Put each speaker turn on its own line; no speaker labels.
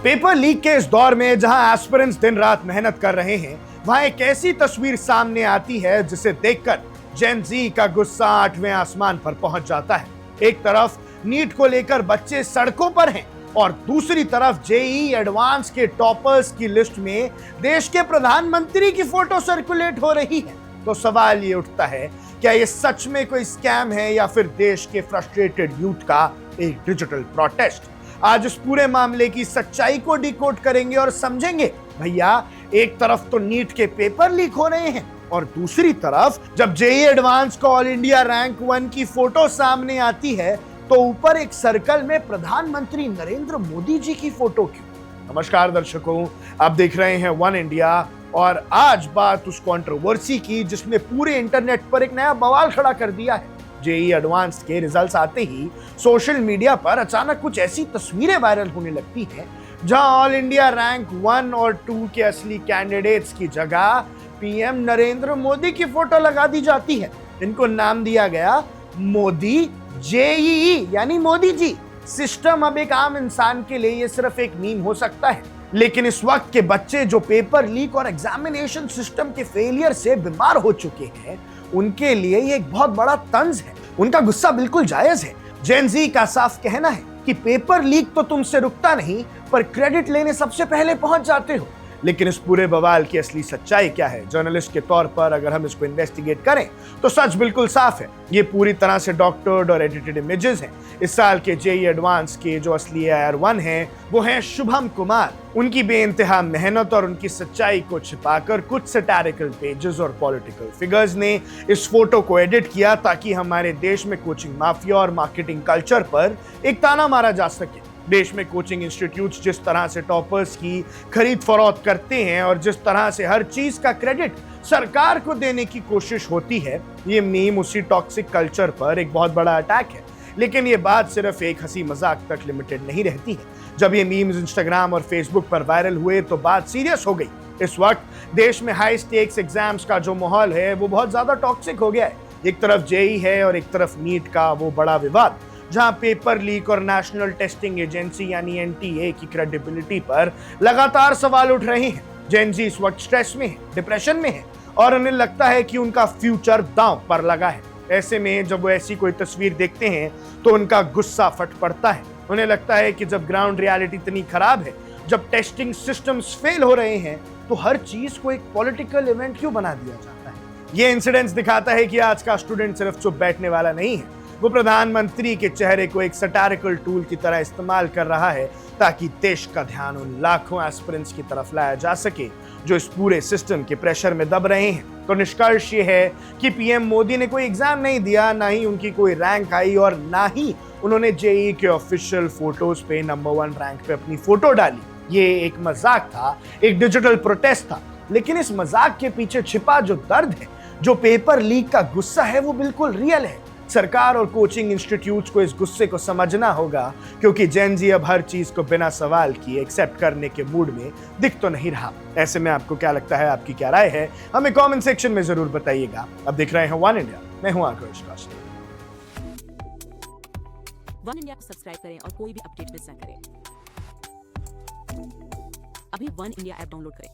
Paper leak के इस दौर में जहां एस्पिरेंट्स दिन रात मेहनत कर रहे हैं, वहां एक ऐसी तस्वीर सामने आती है जिसे देखकर जेन जी का गुस्सा 8वें आसमान पर पहुंच जाता है। एक तरफ नीट को लेकर बच्चे सड़कों पर हैं और दूसरी तरफ जेईई एडवांस के टॉपर्स की लिस्ट में देश के प्रधानमंत्री की फोटो सर्कुलेट हो रही है। तो सवाल ये उठता है, क्या ये सच में कोई स्कैम है या फिर देश के फ्रस्ट्रेटेड यूथ का एक डिजिटल प्रोटेस्ट? आज इस पूरे मामले की सच्चाई को डिकोड करेंगे और समझेंगे। भैया, एक तरफ तो नीट के पेपर लीक हो रहे हैं और दूसरी तरफ जब जेईई एडवांस का ऑल इंडिया रैंक 1 की फोटो सामने आती है तो ऊपर एक सर्कल में प्रधानमंत्री नरेंद्र मोदी जी की फोटो क्यों? नमस्कार दर्शकों, आप देख रहे हैं वन इंडिया और आज बात उस कंट्रोवर्सी की जिसने पूरे इंटरनेट पर एक नया बवाल खड़ा कर दिया है। जेईई एडवांस के रिजल्ट्स आते ही सोशल मीडिया पर अचानक कुछ ऐसी तस्वीरें वायरल होने लगती हैं जहां ऑल इंडिया रैंक 1 और 2 के असली कैंडिडेट्स की जगह पीएम नरेंद्र मोदी की फोटो लगा दी जाती है। इनको नाम दिया गया मोदी जेईई यानी मोदी जी। सिस्टम अब एक आम इंसान के लिए ये सिर्फ एक मीम हो सकता है, लेकिन इस वक्त के बच्चे जो पेपर लीक और एग्जामिनेशन सिस्टम के फेलियर से बीमार हो चुके हैं, उनके लिए ये एक बहुत बड़ा तंज है। उनका गुस्सा बिल्कुल जायज है। जेन जी का साफ कहना है कि पेपर लीक तो तुमसे रुकता नहीं, पर क्रेडिट लेने सबसे पहले पहुंच जाते हो। लेकिन इस पूरे बवाल की असली सच्चाई क्या है? जर्नलिस्ट के तौर पर अगर हम इसको इन्वेस्टिगेट करें तो सच बिल्कुल साफ है। ये पूरी तरह से डॉक्टर्ड और एडिटेड इमेजेस हैं। इस साल के जेईई एडवांस के जो असली AR1 हैं वो हैं शुभम कुमार। उनकी बेइंतहा मेहनत और उनकी सच्चाई को छिपाकर कुछ सैटारिकल पेजेस और पॉलिटिकल फिगर्स ने इस फोटो को एडिट किया ताकि हमारे देश में कोचिंग माफिया और मार्केटिंग कल्चर पर एक ताना मारा जा सके। देश में कोचिंग इंस्टीट्यूट्स जिस तरह से टॉपर्स की खरीद फरोख्त करते हैं और जिस तरह से हर चीज का क्रेडिट सरकार को देने की कोशिश होती है, ये मीम उसी टॉक्सिक कल्चर पर एक बहुत बड़ा अटैक है। लेकिन ये बात सिर्फ एक हंसी मजाक तक लिमिटेड नहीं रहती है। जब ये मीम्स इंस्टाग्राम और फेसबुक पर वायरल हुए तो बात सीरियस हो गई। इस वक्त देश में हाई स्टेक्स एग्जाम्स का जो माहौल है वो बहुत ज्यादा टॉक्सिक हो गया है। एक तरफ जेईई है और एक तरफ नीट का वो बड़ा विवाद, जहां पेपर लीक और नेशनल टेस्टिंग एजेंसी यानी एनटीए की क्रेडिबिलिटी पर लगातार सवाल उठ रहे हैं। जेन जी इस वक्त स्ट्रेस में है, डिप्रेशन में है और उन्हें लगता है कि उनका फ्यूचर दांव पर लगा है। ऐसे में जब वो ऐसी कोई तस्वीर देखते हैं तो उनका गुस्सा फट पड़ता है। उन्हें लगता है कि जब ग्राउंड रियलिटी इतनी खराब है, जब टेस्टिंग सिस्टम्स फेल हो रहे हैं, तो हर चीज को एक पॉलिटिकल इवेंट क्यों बना दिया जाता है। ये इंसिडेंस दिखाता है कि आज का स्टूडेंट सिर्फ चुप बैठने वाला नहीं है, वो प्रधानमंत्री के चेहरे को एक सैटारिकल टूल की तरह इस्तेमाल कर रहा है ताकि देश का ध्यान उन लाखों एस्पिरेंट्स की तरफ लाया जा सके जो इस पूरे सिस्टम के प्रेशर में दब रहे हैं। तो निष्कर्ष ये है कि पीएम मोदी ने कोई एग्जाम नहीं दिया, ना ही उनकी कोई रैंक आई और ना ही उन्होंने जेईई के ऑफिशियल फोटोज पे नंबर 1 रैंक पे अपनी फोटो डाली। ये एक मजाक था, एक डिजिटल प्रोटेस्ट था, लेकिन इस मजाक के पीछे छिपा जो दर्द है, जो पेपर लीक का गुस्सा है, वो बिल्कुल रियल है। सरकार और कोचिंग इंस्टीट्यूट्स को इस गुस्से को समझना होगा, क्योंकि जेन जी अब हर चीज को बिना सवाल किए एक्सेप्ट करने के मूड में दिख तो नहीं रहा। ऐसे में आपको क्या लगता है, आपकी क्या राय है, हमें कमेंट सेक्शन में जरूर बताइएगा। अब देख रहे हैं वन इंडिया, मैं हूं आकाश काश्यप।
वन इंडिया को सब्सक्राइब करें और कोई भी अपडेट मिस ना करें। अभी वन इंडिया ऐप डाउनलोड करें।